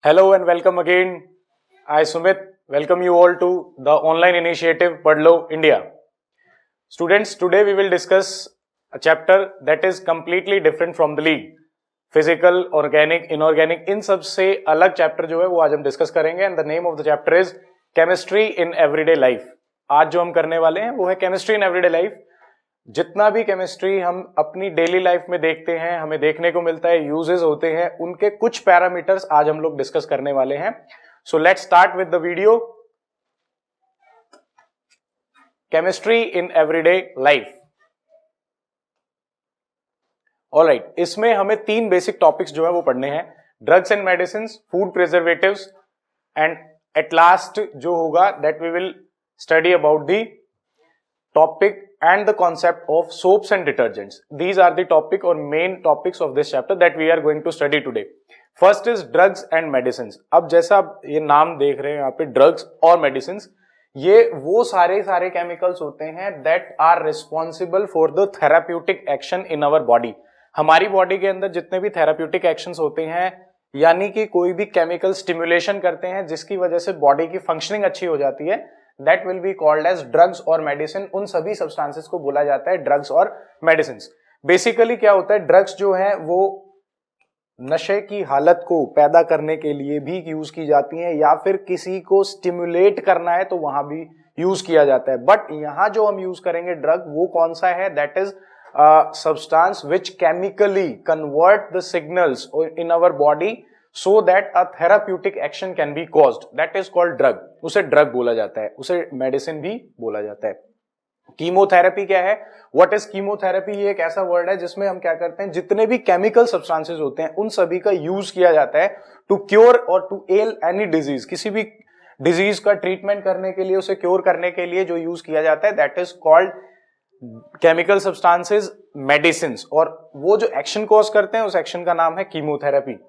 Hello and welcome again. I Sumit welcome you all to the online initiative Padlo India. Students, today we will discuss a chapter that is completely different from the league. Physical, organic, inorganic, इन सब से अलग chapter जो है वो आज हम discuss करेंगे and the name of the chapter is chemistry in everyday life. आज जो हम करने वाले हैं वो है केमिस्ट्री इन एवरीडे लाइफ. जितना भी केमिस्ट्री हम अपनी डेली लाइफ में देखते हैं, हमें देखने को मिलता है, यूजेस होते हैं, उनके कुछ पैरामीटर्स आज हम लोग डिस्कस करने वाले हैं. So let's start with the video. Chemistry in everyday life. Alright, इसमें हमें तीन बेसिक टॉपिक्स जो है वो पढ़ने हैं. Drugs and medicine, food preservatives and at last जो होगा that we will study about the topic and the concept of soaps and detergents. These are the topic or main topics of this chapter that we are going to study today. First is drugs and medicines. अब जैसा आप ये नाम देख रहे हैं यहाँ पे drugs और medicines, ये वो सारे chemicals होते हैं that are responsible for the therapeutic action in our body. हमारी body के अंदर जितने भी therapeutic actions होते हैं, यानी कि कोई भी chemical stimulation करते हैं जिसकी वजह से body की functioning अच्छी हो जाती है, that will be called as drugs और medicine. उन सभी substances को बोला जाता है drugs और medicines. Basically क्या होता है, drugs जो है वो नशे की हालत को पैदा करने के लिए भी यूज की जाती हैं, या फिर किसी को स्टिमुलेट करना है तो वहां भी यूज किया जाता है. बट यहां जो हम यूज करेंगे ड्रग, वो कौन सा है, that is substance which chemically convert the signals in our body so that a therapeutic action can be caused. That is called drug. उसे ड्रग बोला जाता है, उसे मेडिसिन भी बोला जाता है. कीमोथेरेपी क्या है, व्हाट इज कीमोथेरेपी? ये एक ऐसा वर्ड है जिसमें हम क्या करते हैं, जितने भी केमिकल सब्सटेंसेस होते हैं उन सभी का यूज किया जाता है टू क्योर और टू एल एनी डिजीज. किसी भी डिजीज का ट्रीटमेंट करने के लिए, उसे क्योर करने के लिए जो यूज किया जाता है that is called chemical substances, medicine. और वो जो एक्शन कॉज करते हैं उस एक्शन का नाम है कीमोथेरेपी.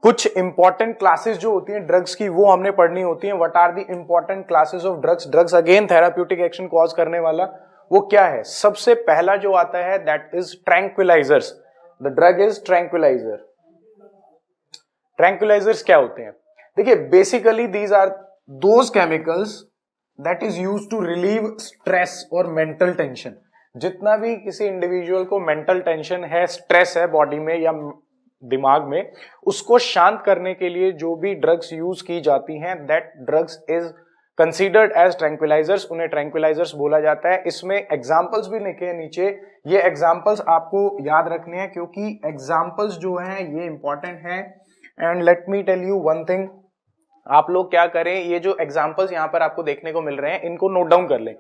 कुछ इंपॉर्टेंट क्लासेस जो होती हैं ड्रग्स की वो हमने पढ़नी होती हैं. What are the important classes of drugs? Drugs again therapeutic action cause करने वाला. वो क्या है? सबसे पहला जो आता है that is tranquilizers. The drug is tranquilizer. Tranquilizers क्या होते हैं? देखिए, basically these are those chemicals that is used to relieve stress और मेंटल टेंशन. जितना भी किसी इंडिविजुअल को मेंटल टेंशन है, स्ट्रेस है बॉडी में या दिमाग में, उसको शांत करने के लिए जो भी ड्रग्स यूज की जाती हैं that drugs is considered as tranquilizers. उन्हें ट्रैंक्विलाइजर्स बोला जाता है. इसमें एग्जांपल्स भी लिखे हैं नीचे. ये एग्जांपल्स आपको याद रखने हैं क्योंकि एग्जांपल्स जो हैं ये इंपॉर्टेंट हैं. And let me tell you one thing, आप लोग क्या करें, ये जो एग्जांपल्स यहाँ पर आपको देखने को मिल रहे हैं इनको नोट डाउन कर लें.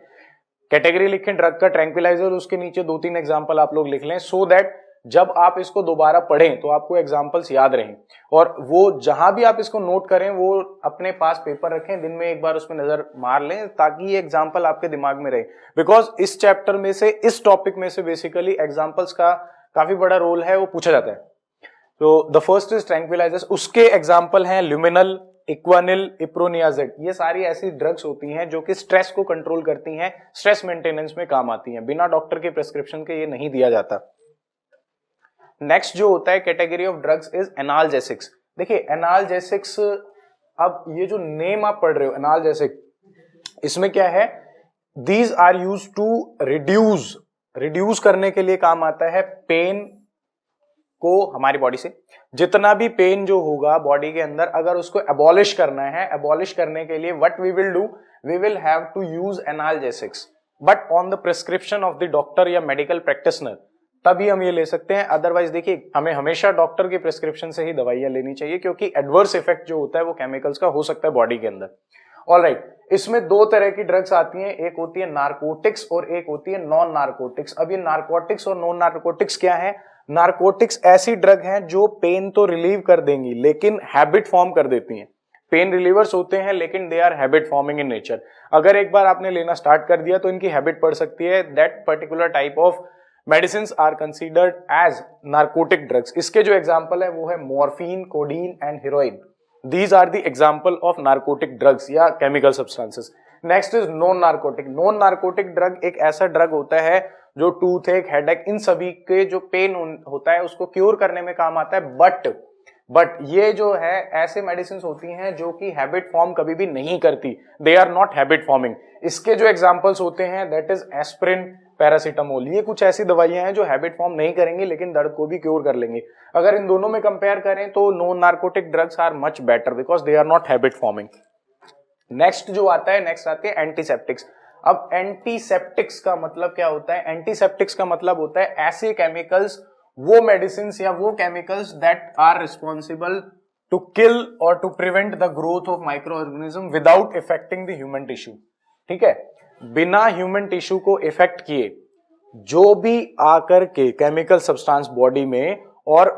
कैटेगरी लिखें ड्रग का ट्रैंक्विलाइजर, उसके नीचे 2-3 एग्जांपल आप लोग लिख लें सो दैट जब आप इसको दोबारा पढ़ें तो आपको एग्जांपल्स याद रहें. और वो जहां भी आप इसको नोट करें वो अपने पास पेपर रखें, दिन में एक बार उसमें नजर मार लें ताकि ये एग्जांपल आपके दिमाग में रहे. बिकॉज इस चैप्टर में से, इस टॉपिक में से बेसिकली एग्जांपल्स का काफी बड़ा रोल है, वो पूछा जाता है. तो द फर्स्ट इज ट्रैंक्विलाइजर्स. उसके एग्जाम्पल हैं ल्यूमिनल, इक्वानिल, इप्रोनियाजेड. ये सारी ऐसी ड्रग्स होती हैं जो कि स्ट्रेस को कंट्रोल करती हैं, स्ट्रेस मेंटेनेंस में काम आती हैं. बिना डॉक्टर के प्रिस्क्रिप्शन के ये नहीं दिया जाता. नेक्स्ट जो होता है category of drugs is analgesics. देखिए, एनाल्जेसिक्स, अब ये जो नेम आप पढ़ रहे हो एनाल्जेसिक, इसमें क्या है, these are use to reduce करने के लिए काम आता है पेन को हमारी बॉडी से. जितना भी पेन जो होगा बॉडी के अंदर, अगर उसको एबॉलिश करना है, एबॉलिश करने के लिए what we will do, we will have to use analgesics but on the prescription of the doctor या मेडिकल प्रैक्टिशनर, तभी हम ये ले सकते हैं. अदरवाइज देखिए, हमें हमेशा डॉक्टर के प्रिस्क्रिप्शन से ही दवाइयां लेनी चाहिए क्योंकि एडवर्स इफेक्ट जो होता है वो केमिकल्स का हो सकता है बॉडी के अंदर. ऑलराइट, इसमें 2 तरह की ड्रग्स आती हैं, एक होती है नारकोटिक्स और एक होती है नॉन नारकोटिक्स. अब ये नारकोटिक्स और नॉन नारकोटिक्स क्या है? नारकोटिक्स ऐसी ड्रग हैं जो पेन तो रिलीव कर देंगी लेकिन हैबिट फॉर्म कर देती हैं. पेन रिलीवर्स होते हैं लेकिन they are habit forming in nature. अगर एक बार आपने लेना स्टार्ट कर दिया तो इनकी हैबिट पड़ सकती है. That particular type of medicines are considered as narcotic drugs. इसके जो एग्जांपल है वो है morphine, codeine and heroin. These are the example of narcotic drugs या chemical substances. Next is non narcotic. Non narcotic drug एक ऐसा drug होता है जो टूथ एक, हेडेक, इन सभी के जो पेन होता है उसको क्योर करने में काम आता है. बट बट ये जो है ऐसे मेडिसिन होती हैं जो कि हैबिट फॉर्म कभी भी नहीं करती, they are not habit forming. इसके जो एग्जांपल्स होते हैं दैट इज एस्पिरिन, पैरासीटामोल, ये कुछ ऐसी दवाइयां हैं जो हैबिट फॉर्म नहीं करेंगी लेकिन दर्द को भी क्योर कर लेंगे। अगर इन दोनों में कंपेयर करें तो non narcotic drugs are much better because they are not habit forming. Next जो आता है, नेक्स्ट आते हैं एंटीसेप्टिक्स। अब एंटीसेप्टिक्स का मतलब क्या होता है? एंटीसेप्टिक्स का मतलब होता है ऐसे केमिकल्स, वो मेडिसिन या वो chemicals that are responsible to kill और to prevent the growth of microorganism without affecting the human tissue. ठीक है, बिना ह्यूमन टिश्यू को इफेक्ट किए जो भी आकर के केमिकल सब्सटेंस बॉडी में और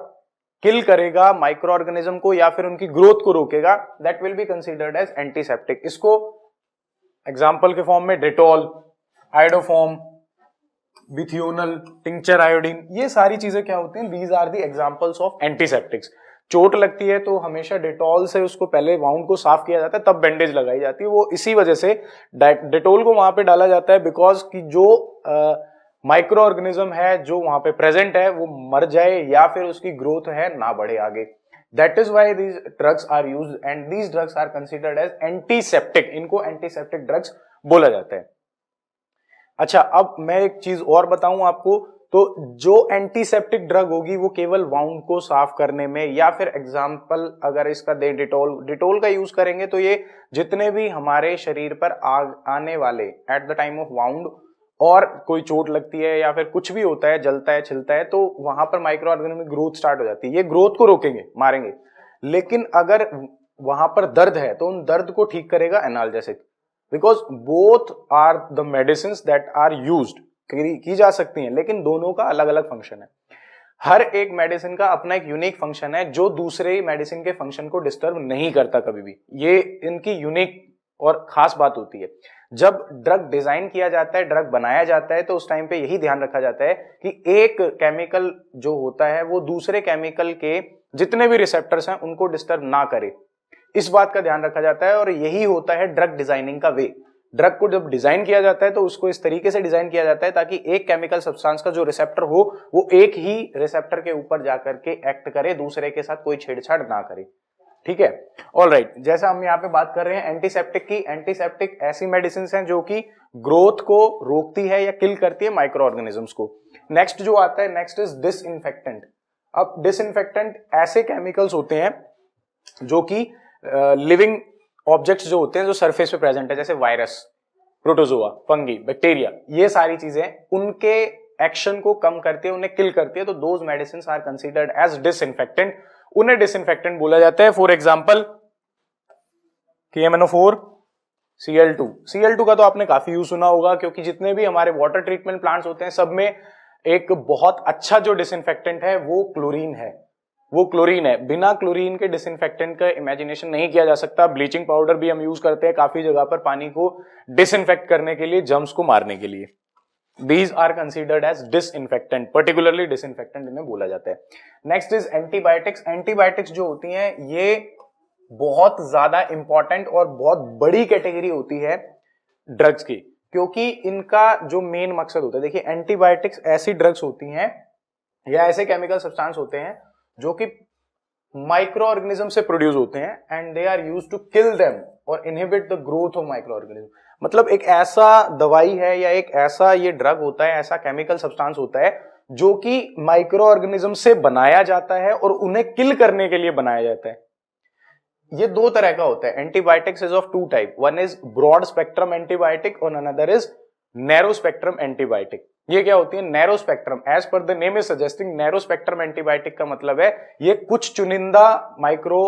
किल करेगा माइक्रो ऑर्गेनिज्म को या फिर उनकी ग्रोथ को रोकेगा, that will be considered as antiseptic. इसको एग्जाम्पल के फॉर्म में Dettol, iodoform, bithionol, tincture iodine, ये सारी चीजें क्या होती हैं? These are the examples of antiseptics. चोट लगती है तो हमेशा डेटॉल से उसको पहले वाउंड को साफ किया जाता है, तब बैंडेज लगाई जाती है। वो इसी वजह से डेटॉल को वहां पे डाला जाता है बिकॉज कि जो माइक्रो ऑर्गेनिज्म है जो वहां पे प्रेजेंट है वो मर जाए या फिर उसकी ग्रोथ है ना बढ़े आगे। That is why these drugs are used and these drugs are considered as antiseptic. इनको एंटीसेप्टिक ड्रग्स बोला जाता है। अच्छा, अब मैं एक चीज और बताऊं आपको, तो जो एंटीसेप्टिक ड्रग होगी वो केवल वाउंड को साफ करने में, या फिर एग्जांपल अगर इसका दे डिटोल का यूज करेंगे तो ये जितने भी हमारे शरीर पर आने वाले eight the time of wound और कोई चोट लगती है या फिर कुछ भी होता है, जलता है, छिलता है, तो वहां पर माइक्रो ऑर्गेनिज्म में ग्रोथ स्टार्ट हो जाती है। ये ग्रोथ को रोकेंगे, मारेंगे। लेकिन अगर वहां पर दर्द है तो उन दर्द को ठीक करेगा analgesic, because both are the medicine that are used, की जा सकती हैं, लेकिन दोनों का अलग अलग फंक्शन है। हर एक मेडिसिन का अपना एक यूनिक फंक्शन है जो दूसरे मेडिसिन के फंक्शन को डिस्टर्ब नहीं करता कभी भी। ये इनकी यूनिक और खास बात होती है। जब ड्रग डिजाइन किया जाता है, ड्रग बनाया जाता है, तो उस टाइम पे यही ध्यान रखा जाता है कि एक केमिकल जो होता है वो दूसरे केमिकल के जितने भी रिसेप्टर्स हैं उनको डिस्टर्ब ना करे, इस बात का ध्यान रखा जाता है। और यही होता है ड्रग डिजाइनिंग का वे। ड्रग को जब डिजाइन किया जाता है तो उसको इस तरीके से डिजाइन किया जाता है ताकि एक केमिकल सब्सटेंस का जो रिसेप्टर हो वो एक ही रिसेप्टर के ऊपर जाकर के एक्ट करे, दूसरे के साथ कोई छेड़छाड़ ना करे। ठीक है, ऑलराइट। जैसा हम यहाँ पे बात कर रहे हैं एंटीसेप्टिक की, एंटीसेप्टिक ऐसी मेडिसिन हैं जो कि ग्रोथ को रोकती है या किल करती है माइक्रो ऑर्गेनिजम्स को। नेक्स्ट जो आता है, नेक्स्ट इज डिसइंफेक्टेंट। अब डिसइंफेक्टेंट ऐसे केमिकल्स होते हैं जो कि लिविंग ऑब्जेक्ट्स जो होते हैं जो सरफेस पे प्रेजेंट है, जैसे वायरस, प्रोटोजोआ, फंगी, बैक्टीरिया, ये सारी चीजें उनके एक्शन को कम करती है, उन्हें किल करती है, तो those medicine are considered as disinfectant. उन्हें डिसइंफेक्टेंट बोला जाता है। For example KMNO4, Cl2। Cl2 का तो आपने काफी यूज सुना होगा क्योंकि जितने भी हमारे वाटर ट्रीटमेंट प्लांट्स होते हैं सब में एक बहुत अच्छा जो डिसइंफेक्टेंट है वो क्लोरीन है। वो क्लोरीन है। बिना क्लोरीन के डिसइंफेक्टेंट का इमेजिनेशन नहीं किया जा सकता। ब्लीचिंग पाउडर भी हम यूज करते हैं काफी जगह पर पानी को डिसइंफेक्ट करने के लिए, जर्म्स को मारने के लिए। These are considered as disinfectant, particularly disinfectant इन्हें बोला जाता है। Next is antibiotics. एंटीबायोटिक्स जो होती हैं ये बहुत ज्यादा इंपॉर्टेंट और बहुत बड़ी कैटेगरी होती है ड्रग्स की, क्योंकि इनका जो मेन मकसद होता है, देखिए एंटीबायोटिक्स ऐसी ड्रग्स होती हैं या ऐसे केमिकल सब्सटेंस होते हैं जो कि माइक्रो ऑर्गेनिज्म से प्रोड्यूस होते हैं and they are used to kill them और inhibit the growth of microorganism. मतलब एक ऐसा दवाई है या एक ऐसा ये ड्रग होता है, ऐसा केमिकल सब्सटेंस होता है जो कि माइक्रो ऑर्गेनिज्म से बनाया जाता है और उन्हें किल करने के लिए बनाया जाता है। ये दो तरह का होता है। Antibiotics is of two type, one is broad spectrum antibiotic और another is narrow spectrum antibiotic. ये क्या होती है? Narrow spectrum, as per the name is suggesting, narrow spectrum antibiotic का मतलब है ये कुछ चुनिंदा माइक्रो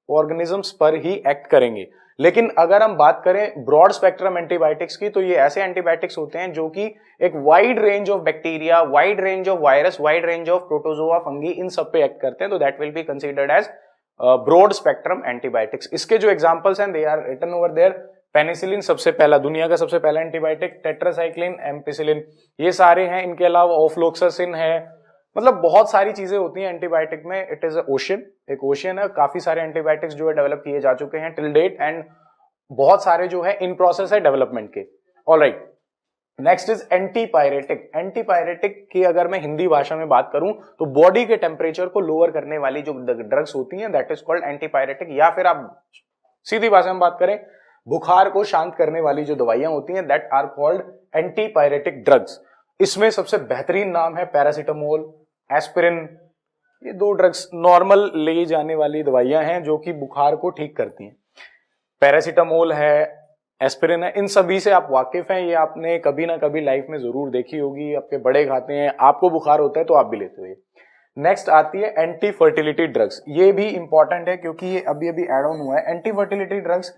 ऑर्गेनिजम्स पर ही एक्ट करेंगे। लेकिन अगर हम बात करें ब्रॉड स्पेक्ट्रम एंटीबायोटिक्स की, तो ये ऐसे एंटीबायोटिक्स होते हैं जो कि एक wide range of bacteria, wide range of virus, wide range of protozoa, fungi, इन सब पे एक्ट करते हैं। तो that will be considered as broad spectrum antibiotics. इसके जो एग्जांपल्स हैं they are written over there. Penicillin सबसे पहला, दुनिया का सबसे पहला एंटीबायोटिक, टेट्रासाइक्लिन, एम्पिसिलिन, ये सारे हैं। इनके अलावा ऑफ्लोक्सासिन है। मतलब बहुत सारी चीजें होती हैं एंटीबायोटिक में। इट इज ओशियन, एक ओशियन है। काफी सारे एंटीबायोटिक्स जो है डेवलप किए जा चुके हैं टिल डेट एंड बहुत सारे जो है इन प्रोसेस है डेवलपमेंट के। Alright, next is antipyretic. Antipyretic की अगर मैं हिंदी भाषा में बात करूं तो बॉडी के टेम्परेचर को लोअर करने वाली जो ड्रग्स होती हैं दैट इज कॉल्ड एंटीपायरेटिक, या फिर आप सीधी भाषा में बात करें बुखार को शांत करने वाली जो दवाइयां होती हैं that are called antipyretic drugs. इसमें सबसे बेहतरीन नाम है पैरासीटामोल, एस्पिरिन। ये दो ड्रग्स नॉर्मल ले जाने वाली दवाइयां हैं जो कि बुखार को ठीक करती हैं। पैरासीटामोल है, एस्पिरिन है, इन सभी से आप वाकिफ हैं, ये आपने कभी ना कभी लाइफ में जरूर देखी होगी, आपके बड़े खाते हैं, आपको बुखार होता है तो आप भी लेते हो। नेक्स्ट आती है एंटी फर्टिलिटी ड्रग्स। ये भी इंपॉर्टेंट है क्योंकि ये अभी अभी एड ऑन हुआ है। एंटी फर्टिलिटी ड्रग्स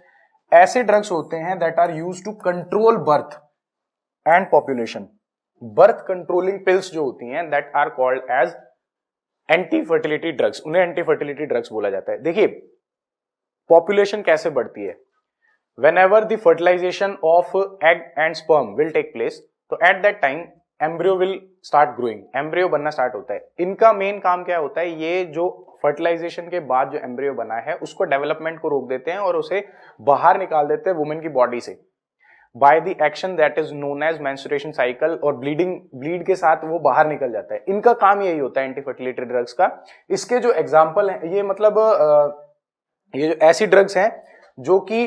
ऐसे ड्रग्स होते हैं that are used to control birth and population. Birth controlling pills जो होती हैं that are called as anti fertility drugs, उन्हें एंटी फर्टिलिटी ड्रग्स बोला जाता है। देखिए पॉपुलेशन कैसे बढ़ती है, whenever the fertilization of egg and sperm will take place, तो at that time embryo will start growing, embryo बनना स्टार्ट होता है। इनका मेन काम क्या होता है, ये जो फर्टिलाइजेशन के बाद जो एम्ब्रियो बना है उसको डेवलपमेंट को रोक देते हैं और उसे बाहर निकाल देते हैं वुमेन की बॉडी से by the action that is known as menstruation cycle, और ब्लीड के साथ वो बाहर निकल जाता है। इनका काम यही होता है एंटी फर्टिलिटी ड्रग्स का। इसके जो एग्जाम्पल है ये मतलब ये जो ऐसी ड्रग्स हैं जो कि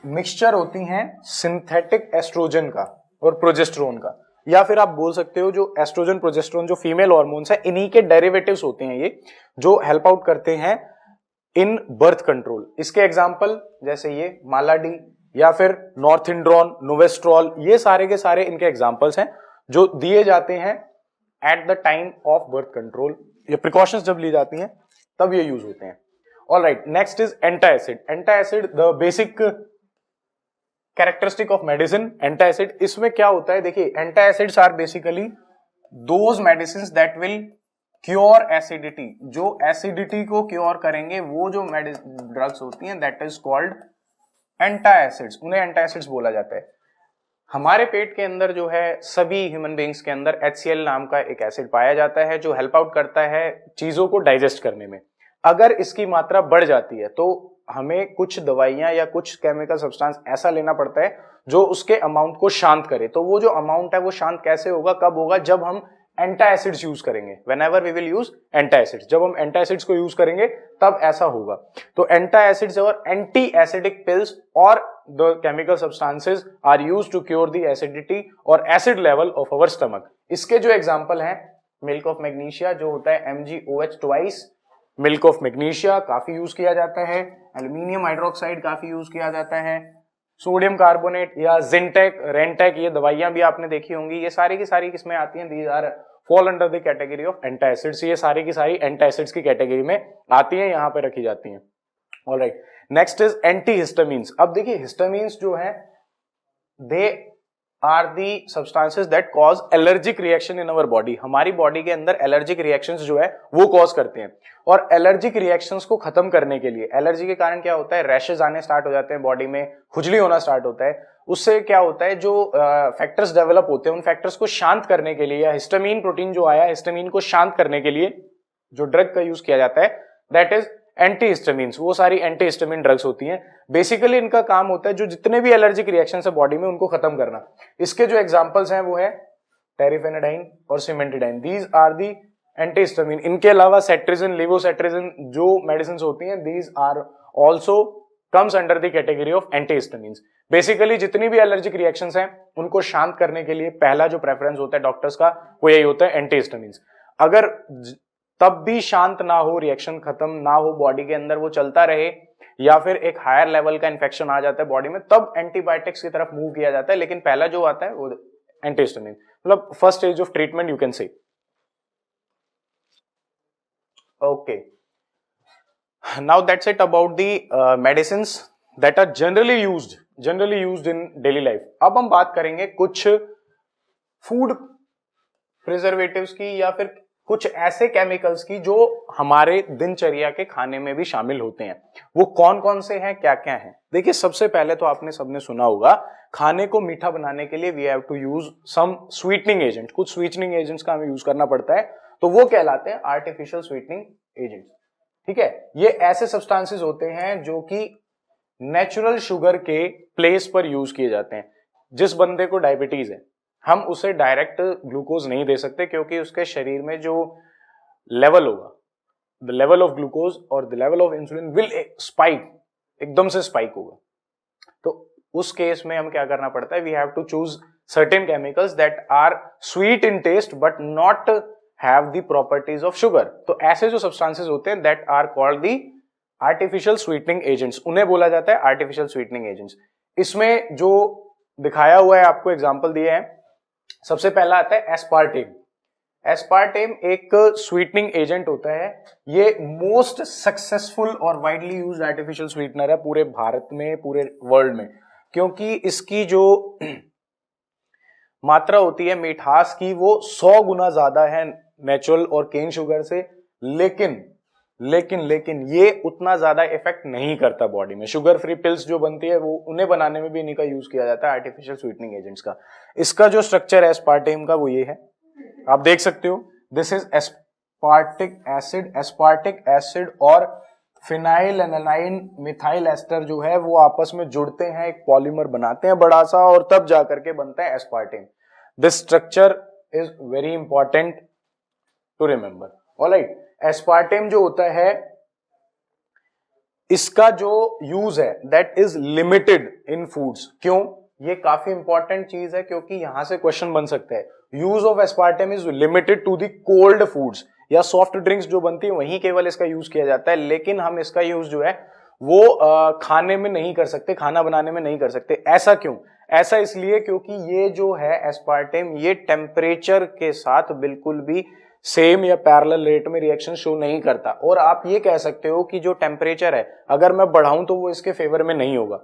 मिक्सचर होती हैं सिंथेटिक एस्ट्रोजन का और प्रोजेस्टेरोन का, या फिर आप बोल सकते हो जो एस्ट्रोजन प्रोजेस्टेरोन जो फीमेल हार्मोन्स हैं इन्हीं के डेरिवेटिव्स होते हैं ये जो हेल्प आउट करते हैं इन बर्थ कंट्रोल। इसके एग्जांपल जैसे ये मालाडी या फिर नॉर्थिंड्रॉन, नोवेस्ट्रॉल, ये सारे के सारे इनके एग्जांपल्स हैं जो दिए जाते हैं at the time of birth control. ये प्रिकॉशंस जब ली जाती हैं तब ये यूज होते हैं। Alright, next is antacid. Antacid the basic characteristic of medicine antacid. इसमें क्या होता है, देखिए antacids are basically those medicine that will cure acidity. जो एसिडिटी को क्योर करेंगे वो जो ड्रग्स होती हैं दैट इज कॉल्ड एंटासिड्स, उन्हें एंटासिड्स बोला जाता है। हमारे पेट के अंदर जो है सभी ह्यूमन बींग्स के अंदर HCl नाम का एक एसिड पाया जाता है जो हेल्प आउट करता है चीजों को डाइजेस्ट करने में। अगर इसकी मात्रा बढ़ जाती है तो हमें कुछ दवाइयां या कुछ केमिकल सब्सटेंस ऐसा लेना पड़ता है जो उसके अमाउंट को शांत करे। तो वो जो अमाउंट है वो शांत कैसे होगा, कब होगा, जब हम एंटासिड्स यूज करेंगे। Whenever we will use antacids, जब हम एंटासिड्स को यूज करेंगे तब ऐसा होगा। तो एंटासिड्स और एंटी एसिडिक पिल्स और the chemical substances are used to cure the acidity और acid level of our stomach. इसके जो एग्जांपल हैं मिल्क ऑफ मैग्नीशिया जो होता है MgOH twice, milk of magnesia काफी यूज किया जाता है, एल्यूमिनियम हाइड्रोक्साइड काफी यूज किया जाता है, सोडियम कार्बोनेट या जिंटेक, रेंटेक, ये दवाइयां भी आपने देखी होंगी। ये सारी की सारी किसमें आती हैं, these are fall under the category of antacids. ये सारी की सारी एंटासिड्स की कैटेगरी में आती हैं, यहां पे रखी जाती हैं। Alright, next is anti histamines. अब देखिए हिस्टामिन्स जो है they are the substances that cause allergic reaction in our body. हमारी बॉडी के अंदर एलर्जिक रिएक्शंस जो है वो कॉज करते हैं, और एलर्जिक रिएक्शंस को खत्म करने के लिए, एलर्जी के कारण क्या होता है, रैशेज आने स्टार्ट हो जाते हैं बॉडी में, खुजली होना स्टार्ट होता है। उससे क्या होता है, जो फैक्टर्स डेवलप होते हैं उन फैक्टर्स को शांत करने के लिए, या हिस्टामिन प्रोटीन जो आया हिस्टामिन को शांत करने के लिए जो ड्रग का यूज किया जाता है दैट इज एंटी हिस्टामिन्स। वो सारी एंटी हिस्टामिन ड्रग्स होती हैं। बेसिकली इनका काम होता है जो जितने भी एलर्जिक रिएक्शन है बॉडी में उनको खत्म करना। इसके जो एग्जांपल्स हैं वो है टेरिफेनाडाइन और cimetidine, these are the anti histamine. इनके अलावा सेट्रिजिन, लिवोसेट्रिजिन जो मेडिसिन होती हैं these are also comes under the category of anti histamines. Basically जितनी भी एलर्जिक रिएक्शंस हैं उनको शांत करने के लिए पहला जो प्रेफरेंस होता है डॉक्टर्स का वो यही होता है एंटी हिस्टामिन्स। अगर तब भी शांत ना हो, रिएक्शन खत्म ना हो, बॉडी के अंदर वो चलता रहे, या फिर एक हायर लेवल का इन्फेक्शन आ जाता है बॉडी में, तब एंटीबायोटिक्स की तरफ मूव किया जाता है। लेकिन पहला जो आता है वो एंटीहिस्टामिन, मतलब first stage of treatment you can say. Okay, now that's it about the medicines that are generally used in daily life. अब हम बात करेंगे कुछ फूड प्रिजर्वेटिव्स की या फिर कुछ ऐसे केमिकल्स की जो हमारे दिनचर्या के खाने में भी शामिल होते हैं। वो कौन कौन से हैं, क्या क्या हैं। देखिए सबसे पहले तो आपने सबने सुना होगा खाने को मीठा बनाने के लिए we have to use some sweetening agent. कुछ स्वीटनिंग एजेंट्स का हमें यूज करना पड़ता है, तो वो कहलाते हैं आर्टिफिशियल स्वीटनिंग एजेंट्स। ठीक है, ये ऐसे सब्सटेंसेस होते हैं जो कि नेचुरल शुगर के प्लेस पर यूज किए जाते हैं। जिस बंदे को डायबिटीज है हम उसे डायरेक्ट ग्लूकोज नहीं दे सकते क्योंकि उसके शरीर में जो लेवल होगा, द लेवल ऑफ ग्लूकोज और the level of insulin will spike, एकदम से स्पाइक होगा। तो उस केस में हम क्या करना पड़ता है, we have to choose certain chemicals that are sweet in taste but not have the properties of sugar. तो ऐसे जो सब्सटेंसेस होते हैं that are called the artificial sweetening agents, उन्हें बोला जाता है आर्टिफिशियल स्वीटनिंग एजेंट्स। इसमें जो दिखाया हुआ है, आपको एग्जांपल दिए हैं, सबसे पहला आता है एस्पार्टेम। एस्पार्टेम एक स्वीटनिंग एजेंट होता है, ये मोस्ट सक्सेसफुल और वाइडली यूज्ड आर्टिफिशियल स्वीटनर है पूरे भारत में, पूरे वर्ल्ड में, क्योंकि इसकी जो मात्रा होती है मिठास की वो 100 गुना ज्यादा है नेचुरल और केन शुगर से, लेकिन ये उतना ज्यादा इफेक्ट नहीं करता बॉडी में। शुगर फ्री पिल्स जो बनती है वो उन्हें बनाने में भी इन्हीं का यूज किया जाता है, आर्टिफिशियल स्वीटनिंग एजेंट्स का। इसका जो स्ट्रक्चर है एस्पार्टेम का वो ये है, आप देख सकते हो, this is aspartic acid. Aspartic acid और फिनाइल एनालाइन मिथाइल एस्टर जो है वो आपस में जुड़ते हैं, एक पॉलीमर बनाते हैं बड़ा सा, और तब जाकर के बनता है aspartame. This structure is very important to remember. Alright, aspartame जो होता है इसका जो यूज है that is limited in foods. क्यों? ये काफी इंपॉर्टेंट चीज है क्योंकि यहां से क्वेश्चन बन सकता है। Use of aspartame is limited to the cold foods या सॉफ्ट ड्रिंक्स जो बनती है वहीं केवल इसका यूज किया जाता है, लेकिन हम इसका यूज जो है वो खाने में नहीं कर सकते, खाना बनाने में नहीं कर सकते। ऐसा क्यों? ऐसा इसलिए क्योंकि ये जो है एस्पार्टेम ये टेम्परेचर के साथ बिल्कुल भी सेम या पैरेलल रेट में रिएक्शन शो नहीं करता। और आप ये कह सकते हो कि जो टेम्परेचर है अगर मैं बढ़ाऊं तो वो इसके फेवर में नहीं होगा,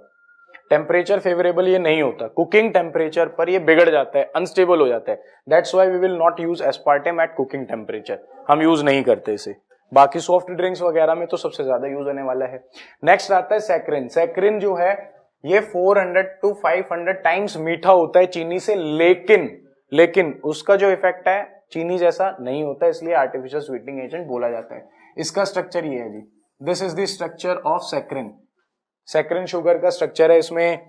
टेम्परेचर फेवरेबल ये नहीं होता, कुकिंग टेम्परेचर पर ये बिगड़ जाता है, अनस्टेबल हो जाता है। That's why we will not use aspartame at cooking temperature, हम यूज नहीं करते इसे। बाकी सॉफ्ट ड्रिंक्स वगैरह में तो सबसे ज्यादा यूज होने वाला है। नेक्स्ट आता है सैक्रिन। सैक्रिन जो है ये 400 to 500 टाइम्स मीठा होता है चीनी से, लेकिन उसका जो इफेक्ट है चीनी जैसा नहीं होता, इसलिए आर्टिफिशियल स्वीटनिंग एजेंट बोला जाता है। इसका स्ट्रक्चर ये है जी, this is the structure of saccharin. Saccharin sugar का स्ट्रक्चर है, इसमें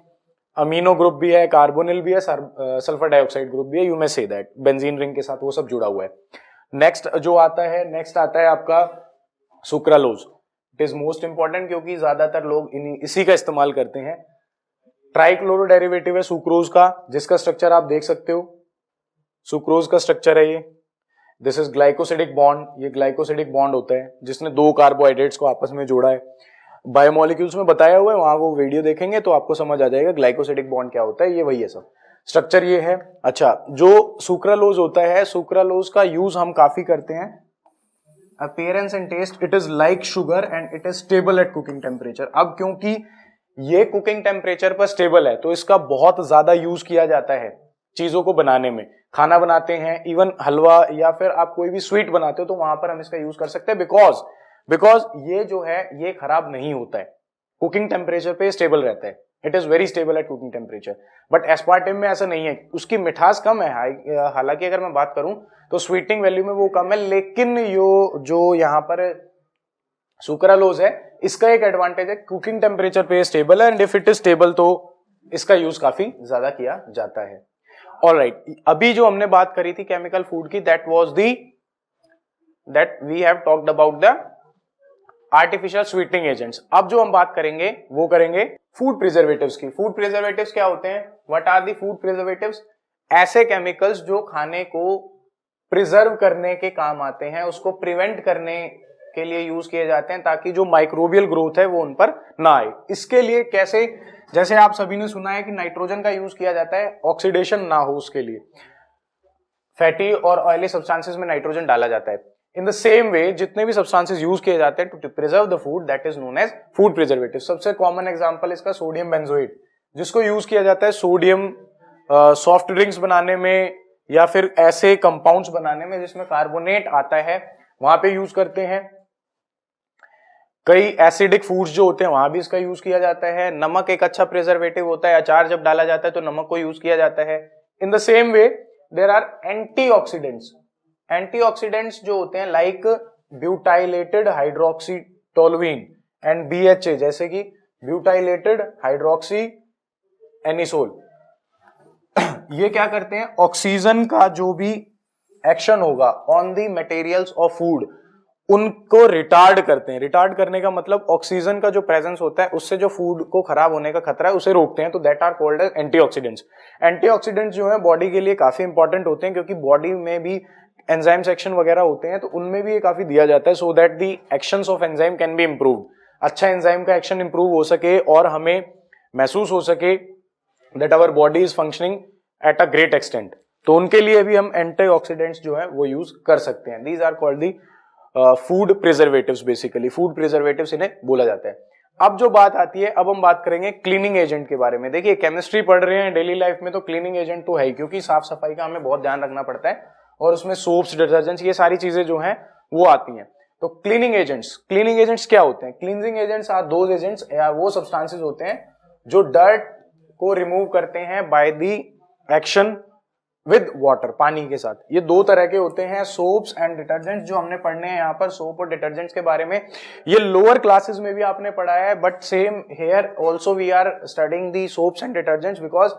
अमीनो ग्रुप भी है, कार्बोनिल भी है, सल्फर डाइऑक्साइड ग्रुप भी है, you may say that, benzene ring के साथ वो सब जुड़ा हुआ है। नेक्स्ट जो आता है आपका sucralose. It is most important क्योंकि ज्यादातर लोग इसी का इस्तेमाल करते हैं। ट्राइक्लोरो डेरिवेटिव है सुक्रोज का, जिसका स्ट्रक्चर आप देख सकते हो, सुक्रोज का स्ट्रक्चर है ये। दिस इज ग्लाइकोसिडिक बॉन्ड, ये ग्लाइकोसिडिक बॉन्ड होता है जिसने दो कार्बोहाइड्रेट्स को आपस में जोड़ा है। बायोमोलिक्यूल्स में बताया हुआ है, वहां वो वीडियो देखेंगे तो आपको समझ आ जाएगा ग्लाइकोसिडिक बॉन्ड क्या होता है, ये वही है सब स्ट्रक्चर ये है। अच्छा, जो सुक्रालोज होता है, सुक्रालोज का यूज हम काफी करते हैं। Appearance and taste, it is like sugar and it is stable at cooking temperature. अब क्योंकि ये कुकिंग टेम्परेचर पर स्टेबल है तो इसका बहुत ज्यादा यूज किया जाता है चीजों को बनाने में। खाना बनाते हैं, इवन हलवा या फिर आप कोई भी स्वीट बनाते हो तो वहां पर हम इसका यूज कर सकते हैं, बिकॉज ये जो है ये खराब नहीं होता है, कुकिंग टेम्परेचर पे स्टेबल रहता है। It is very stable at cooking temperature. But aspartame में ऐसा नहीं है, उसकी मिठास कम है, हालांकि अगर मैं बात करूं तो स्वीटनिंग वैल्यू में वो कम है, लेकिन जो यहाँ पर सुक्रालोज है इसका एक एडवांटेज है, कुकिंग टेम्परेचर पे स्टेबल है, and if it is stable तो इसका यूज काफी ज्यादा किया जाता है। ऑलराइट, अभी जो हमने बात करी थी केमिकल फूड की, that we have talked about the artificial sweetening agents. अब जो हम बात करेंगे वो करेंगे फूड प्रिजर्वेटिव्स की। फूड प्रिजर्वेटिव्स क्या होते हैं? What are the food preservatives? ऐसे केमिकल्स जो खाने को प्रिजर्व करने के काम आते हैं, उसको प्रिवेंट करने के लिए यूज किए जाते हैं ताकि जो माइक्रोबियल ग्रोथ है वो उन पर ना आए। इसके लिए कैसे? जैसे आप सभी ने सुना है कि नाइट्रोजन का यूज किया जाता है ऑक्सीडेशन ना हो उसके लिए, फैटी और ऑयली सब्सटेंसेस में नाइट्रोजन डाला जाता है। इन द सेम वे जितने भी सब्सटेंसेस यूज किए जाते हैं to preserve the food, that is known as food preservative. सबसे कॉमन एग्जांपल इसका सोडियम बेंजोएट, जिसको यूज किया जाता है सोडियम सॉफ्ट ड्रिंक्स बनाने में या फिर ऐसे कंपाउंड्स बनाने में जिसमें कार्बोनेट आता है, वहां पे यूज करते हैं। कई एसिडिक फूड्स जो होते हैं वहां भी इसका यूज किया जाता है। नमक एक अच्छा प्रिजर्वेटिव होता है, अचार जब डाला जाता है तो नमक को यूज किया जाता है। In the same way there are antioxidants. Antioxidants जो होते हैं like butylated hydroxy toluene and BHA, जैसे कि ब्यूटाइलेटेड हाइड्रोक्सी एनिसोल ये क्या करते हैं, ऑक्सीजन का जो भी एक्शन होगा on the materials of food उनको रिटार्ड करते हैं। रिटार्ड करने का मतलब ऑक्सीजन का जो प्रेजेंस होता है उससे जो फूड को खराब होने का खतरा है उसे रोकते हैं, तो that are called as antioxidants. Antioxidants जो है बॉडी के लिए काफी इंपॉर्टेंट होते हैं, क्योंकि बॉडी में भी एंजाइम सेक्शन वगैरह होते हैं, तो उनमें भी ये काफी दिया जाता है, so that the actions of enzyme can be improved. अच्छा एंजाइम का एक्शन इंप्रूव हो सके और हमें महसूस हो सके that our body is functioning at a great extent, तो उनके लिए भी हम एंटीऑक्सीडेंट्स जो है वो यूज कर सकते हैं। These are called the food preservatives, basically food preservatives इन्हें बोला जाता है। अब जो बात आती है, अब हम बात करेंगे क्लीनिंग एजेंट के बारे में। देखिए केमिस्ट्री पढ़ रहे हैं डेली लाइफ में, तो क्लीनिंग एजेंट तो है ही, क्योंकि साफ सफाई का हमें बहुत ध्यान रखना पड़ता है और उसमें सोप्स, डिटर्जेंट्स, ये सारी चीजें जो हैं वो आती हैं। तो क्लीनिंग एजेंट्स क्या होते हैं? Cleansing agents are those agents या वो सब्सटेंसेस होते हैं जो डर्ट को रिमूव करते हैं by the action with water, पानी के साथ। ये दो तरह के होते हैं, सोप्स एंड डिटर्जेंट्स, जो हमने पढ़ने हैं यहाँ पर सोप और डिटर्जेंट्स के बारे में। ये लोअर क्लासेस में भी आपने पढ़ा है, but same here also we are studying the soaps and detergents, because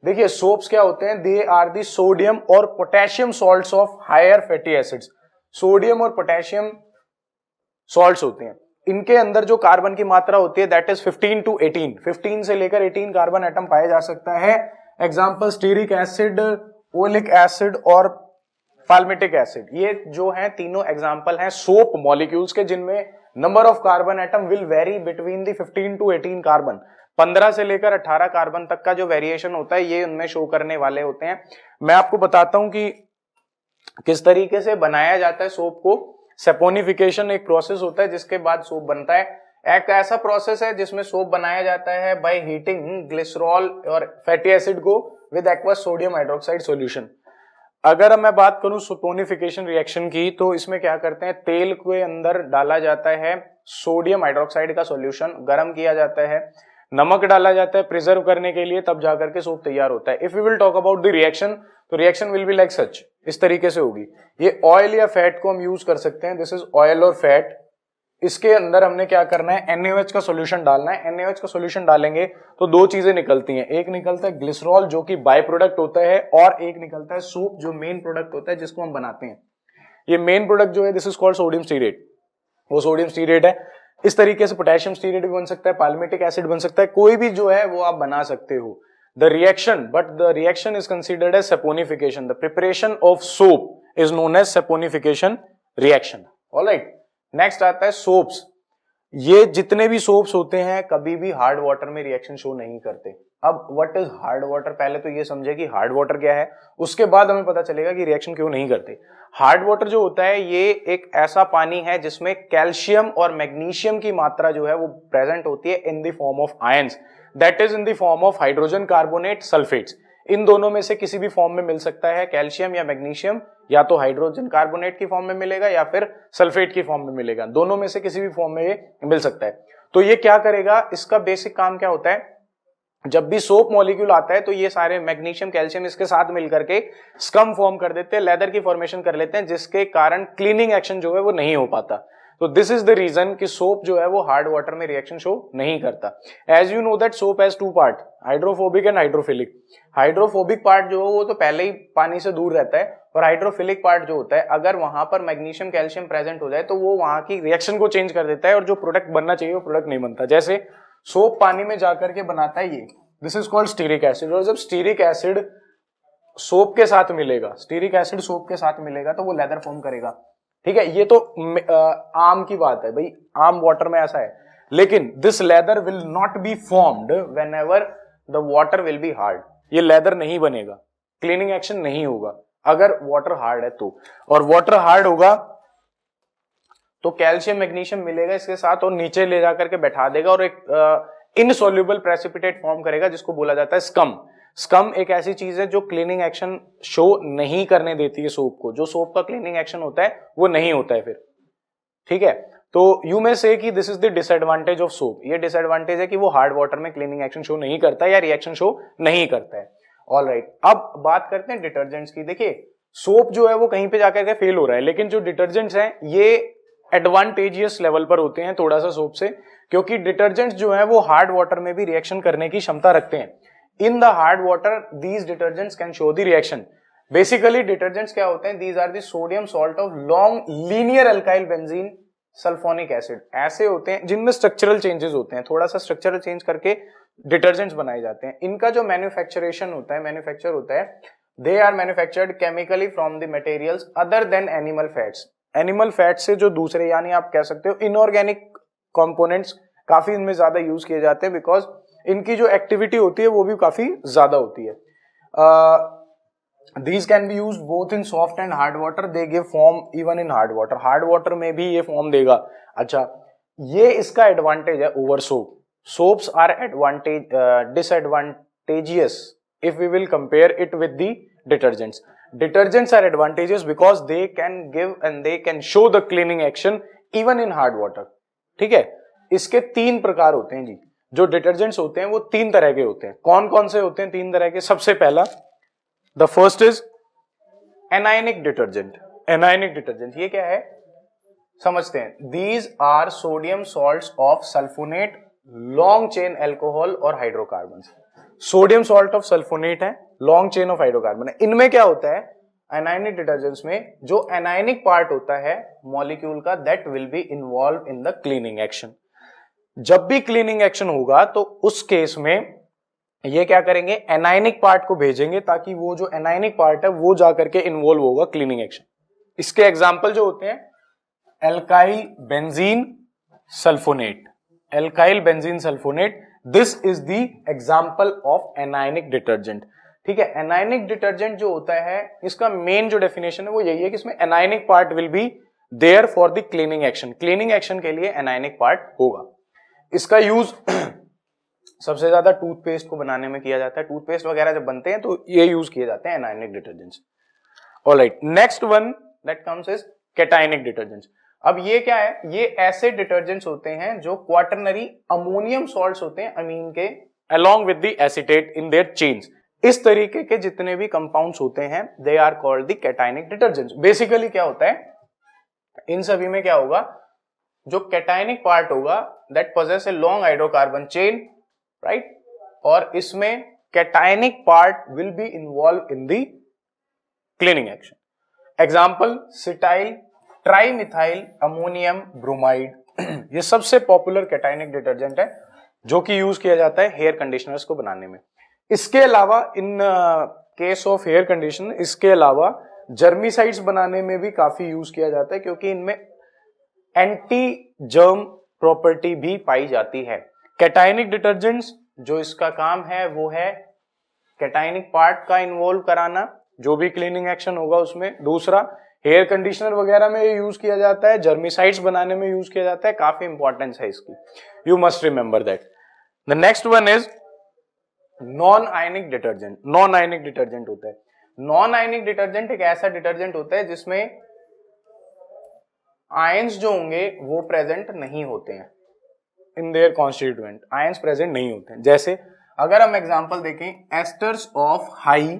देखिए सोप्स क्या होते हैं, दे आर दी सोडियम और potassium salts of higher fatty acids. Sodium और पोटेशियम सॉल्ट्स होते हैं, इनके अंदर जो कार्बन की मात्रा होती है दैट इज 15 to 18, 15 से लेकर 18 कार्बन एटम पाया जा सकता है। Example stearic acid, oleic acid और पाल्मिटिक एसिड, ये जो है तीनों एग्जाम्पल हैं सोप मॉलिक्यूल्स के, जिनमें number of carbon atom will very between the 15 to 18 carbon. 15 से लेकर 18 कार्बन तक का जो वेरिएशन होता है ये उनमें शो करने वाले होते हैं। मैं आपको बताता हूं कि किस तरीके से बनाया जाता है सोप को। सेपोनिफिकेशन एक प्रोसेस होता है जिसके बाद सोप बनता है। एक ऐसा प्रोसेस है जिसमें सोप बनाया जाता है बाय हीटिंग ग्लिसरॉल और फैटी एसिड को with aqueous sodium hydroxide solution. अगर मैं बात करूं सपोनिफिकेशन रिएक्शन की, तो इसमें क्या करते हैं, तेल के अंदर डाला जाता है सोडियम हाइड्रोक्साइड का सॉल्यूशन, गर्म किया जाता है, नमक डाला जाता है प्रिजर्व करने के लिए, तब जाकर के सोप तैयार होता है। If you will talk about the reaction, तो reaction will be like such, इस तरीके से होगी। ये ऑयल या फैट को हम यूज कर सकते हैं, दिस इज ऑयल और फैट। इसके अंदर हमने क्या करना है, NaOH का सॉल्यूशन डालना है। NaOH का सॉल्यूशन डालेंगे तो दो चीजें निकलती हैं, एक निकलता है ग्लिसरॉल जो कि बाय प्रोडक्ट होता है, और एक निकलता है सोप जो मेन प्रोडक्ट होता है जिसको हम बनाते हैं। ये मेन प्रोडक्ट जो है this is called sodium stearate, वो सोडियम स्टीरेट है। इस तरीके से पोटेशियम स्टीरेट भी बन सकता है, पाल्मिटिक एसिड बन सकता है, कोई भी जो है वो आप बना सकते हो। The reaction is considered as saponification. The preparation of soap is known as saponification reaction. Alright, next आता है सोप्स। ये जितने भी सोप्स होते हैं कभी भी हार्ड वाटर में रिएक्शन शो नहीं करते। अब व्हाट इज हार्ड वाटर, पहले तो ये समझे कि हार्ड वाटर क्या है, उसके बाद हमें पता चलेगा कि रिएक्शन क्यों नहीं करते। हार्ड वाटर जो होता है ये एक ऐसा पानी है जिसमें कैल्शियम और मैग्नीशियम की मात्रा जो है वो प्रेजेंट होती है in the form of ions, that is in the form of hydrogen carbonate, sulphates. इन दोनों में से किसी भी फॉर्म में मिल सकता है, कैल्शियम या मैग्नीशियम, या तो हाइड्रोजन कार्बोनेट की फॉर्म में मिलेगा या फिर सल्फेट की फॉर्म में मिलेगा, दोनों में से किसी भी फॉर्म में ये मिल सकता है। तो ये क्या करेगा, इसका बेसिक काम क्या होता है, जब भी सोप मॉलिक्यूल आता है तो ये सारे मैग्नीशियम कैल्शियम इसके साथ मिलकर के स्कम फॉर्म कर देते हैं, लेदर की फॉर्मेशन कर लेते हैं, जिसके कारण क्लीनिंग एक्शन जो है वो नहीं हो पाता। तो दिस इज द रीजन कि सोप जो है वो हार्ड वाटर में रिएक्शन शो नहीं करता। As you know that soap has two part, hydrophobic and hydrophilic. Hydrophobic part जो है वो तो पहले ही पानी से दूर रहता है, और हाइड्रोफिलिक पार्ट जो होता है अगर वहां पर मैग्नीशियम कैल्शियम प्रेजेंट हो जाए तो वो वहां की रिएक्शन को चेंज कर देता है, और जो प्रोडक्ट बनना चाहिए वो प्रोडक्ट नहीं बनता। जैसे सोप पानी में जाकर के बनाता है ये, this is called stearic acid. और जब स्टीरिक एसिड सोप के साथ मिलेगा, स्टीरिक एसिड सोप के साथ मिलेगा तो वो लेदर फॉर्म करेगा। ठीक है, ये तो आम की बात है भाई, आम वाटर में ऐसा है, लेकिन this leather will not be formed whenever the water will be hard. ये लेदर नहीं बनेगा, क्लीनिंग एक्शन नहीं होगा अगर वाटर हार्ड है तो, और वाटर हार्ड होगा तो कैल्शियम मैग्नीशियम मिलेगा इसके साथ और नीचे ले जाकर के बैठा देगा और एक इनसॉल्युबल प्रेसिपिटेट फॉर्म करेगा जिसको बोला जाता है स्कम। स्कम एक ऐसी चीज है जो क्लीनिंग एक्शन शो नहीं करने देती है सोप को, जो सोप का क्लीनिंग एक्शन होता है वो नहीं होता है फिर। ठीक है, तो यू में से कि this is the disadvantage of soap. ये डिसएडवांटेज है कि वो हार्ड वाटर में क्लीनिंग एक्शन शो नहीं करता है या रिएक्शन शो नहीं करता है। ऑलराइट, अब बात करते हैं डिटर्जेंट्स की। देखिए सोप जो है वो कहीं पे जाकर के फेल हो रहा है, लेकिन जो डिटर्जेंट्स हैं ये एडवांटेजियस लेवल पर होते हैं थोड़ा सा सोप से, क्योंकि डिटर्जेंट्स जो है वो हार्ड वाटर में भी रिएक्शन करने की क्षमता रखते हैं। In the hard water these detergents can show the reaction. Basically detergents क्या होते हैं, these are the sodium salt of long linear alkyl benzene sulphonic acid, ऐसे होते हैं जिनमें स्ट्रक्चरल चेंजेस होते हैं, थोड़ा सा स्ट्रक्चरल चेंज करके डिटर्जेंट्स बनाए जाते हैं। इनका जो मैन्युफैक्चरेशन होता है, मैन्युफैक्चर होता है, they are manufactured chemically from the materials other than animal fats. Animal fat से जो दूसरे, यानी आप कह सकते हो इनऑर्गेनिक कंपोनेंट्स काफी इनमें ज्यादा यूज किए जाते हैं, बिकॉज इनकी जो एक्टिविटी होती है वो भी काफी ज्यादा होती है। These can be used both in soft and hard water. They give form even in hard water. Hard water में भी ये form देगा। अच्छा, ये इसका एडवांटेज है over soap. Soaps are disadvantageous if we will compare it with the detergents. Detergents are advantageous because they can give and they can show the cleaning action even in hard water. ठीक है, इसके तीन प्रकार होते हैं जी। जो detergents होते हैं वो तीन तरह के होते हैं। कौन कौन से होते हैं तीन तरह के? सबसे पहला, the first is anionic detergent. Anionic detergent ये क्या है समझते हैं। These are sodium salts of sulphonate, long chain alcohol और hydrocarbon. Sodium salt of sulphonate है, लॉन्ग चेन ऑफ हाइड्रोकार्बन है। इनमें क्या होता है, एनायनिक डिटर्जेंट्स में जो एनायनिक पार्ट होता है मॉलिक्यूल का, that will be involve in the cleaning action. जब भी क्लीनिंग एक्शन होगा तो उस केस में ये क्या करेंगे, एनायनिक पार्ट को भेजेंगे ताकि वो जो एनायनिक पार्ट है वो जाकर के इन्वॉल्व होगा क्लीनिंग एक्शन। इसके एग्जांपल जो होते हैं, alkyl benzene sulphonate, alkyl benzene sulphonate, this is the example of anionic detergent. ठीक है, एनायनिक डिटर्जेंट जो होता है इसका मेन जो डेफिनेशन है वो यही है कि इसमें anionic part will be there for the cleaning action. Cleaning action के लिए एनायनिक पार्ट होगा। इसका यूज सबसे ज्यादा टूथपेस्ट को बनाने में किया जाता है। टूथपेस्ट वगैरह जब बनते हैं तो ये यूज किए जाते हैं anionic detergents. Alright, next one that comes is cationic detergents. अब ये क्या है, ये ऐसे डिटर्जेंट्स होते हैं जो क्वाटरनरी अमोनियम सॉल्ट्स होते हैं अमीन के, along with the acetate in their chains. इस तरीके के जितने भी कंपाउंड्स होते हैं they are called the cationic detergents. Basically क्या होता है, इन सभी में क्या होगा, जो कैटायनिक पार्ट होगा that possess a long hydrocarbon chain, right, और इसमें cationic part will be involve in the cleaning action. Example, cetyl trimethyl ammonium bromide. ये सबसे पॉपुलर कैटायनिक डिटर्जेंट है जो कि यूज किया जाता है हेयर कंडीशनर्स को बनाने में। इसके अलावा in case of hair conditioner, इसके अलावा जर्मिसाइड्स बनाने में भी काफी यूज किया जाता है क्योंकि इनमें एंटी जर्म प्रॉपर्टी भी पाई जाती है। कैटायनिक डिटर्जेंट्स जो इसका काम है वो है कैटायनिक पार्ट का इन्वॉल्व कराना, जो भी क्लीनिंग एक्शन होगा उसमें। दूसरा, हेयर कंडीशनर वगैरह में यूज किया जाता है, जर्मिसाइड्स बनाने में यूज किया जाता है, काफी इंपॉर्टेंस है इसकी, you must remember that. The next one is non ionic detergent. Non ionic detergent होता है, नॉन आयनिक डिटर्जेंट एक ऐसा डिटर्जेंट होता है जिसमें आयंस जो होंगे वो प्रेजेंट नहीं होते हैं in their constituent, ions present नहीं होते हैं। जैसे अगर हम एग्जांपल देखें, esters of high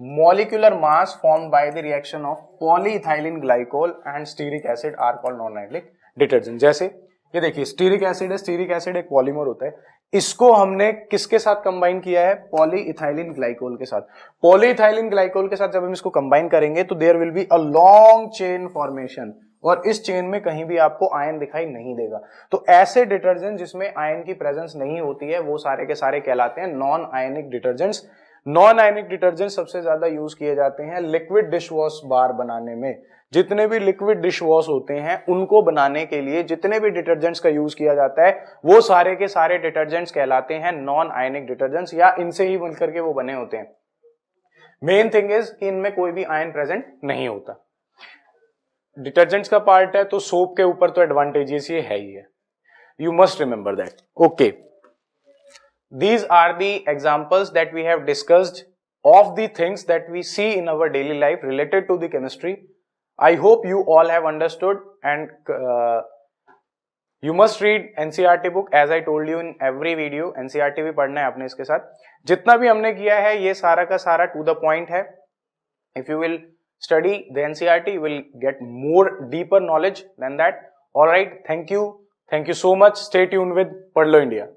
molecular mass formed by the reaction of polyethylene glycol and stearic acid are called non ionic detergent. जैसे ये देखिए, स्टीरिक एसिड है, स्टीरिक एसिड एक पॉलीमर होता है, इसको हमने किसके साथ कंबाइन किया है, पॉलीइथाइलिन ग्लाइकोल के साथ। पॉलीइथाइलिन ग्लाइकोल के साथ जब हम इसको कंबाइन करेंगे तो there will be a long chain formation, और इस चेन में कहीं भी आपको आयन दिखाई नहीं देगा। तो ऐसे डिटर्जेंट जिसमें आयन की प्रेजेंस नहीं होती है वो सारे के सारे कहलाते हैं non ionic detergents. Non ionic detergent सबसे ज्यादा यूज किए जाते हैं लिक्विड डिश वॉश बार बनाने में। जितने भी लिक्विड डिश वॉश होते हैं उनको बनाने के लिए जितने भी डिटर्जेंट्स का यूज किया जाता है वो सारे के सारे डिटर्जेंट्स कहलाते हैं नॉन आयनिक डिटर्जेंट्स, या इनसे ही मिलकर के वो बने होते हैं। मेन थिंग इज कि इनमें कोई भी आयन प्रेजेंट नहीं होता। डिटर्जेंट्स का पार्ट है तो सोप के ऊपर तो एडवांटेजेस ये है ही है, you must remember that. Okay, these are the examples that we have discussed of the things that we see in our daily life related to the chemistry. I hope you all have understood, and you must read NCERT book as I told you in every video. NCERT भी पढ़ना है आपने इसके साथ। जितना भी हमने किया है ये सारा का सारा to the point है। If you will study the NCERT, you will get more deeper knowledge than that. All right, thank you so much. Stay tuned with Padlo India.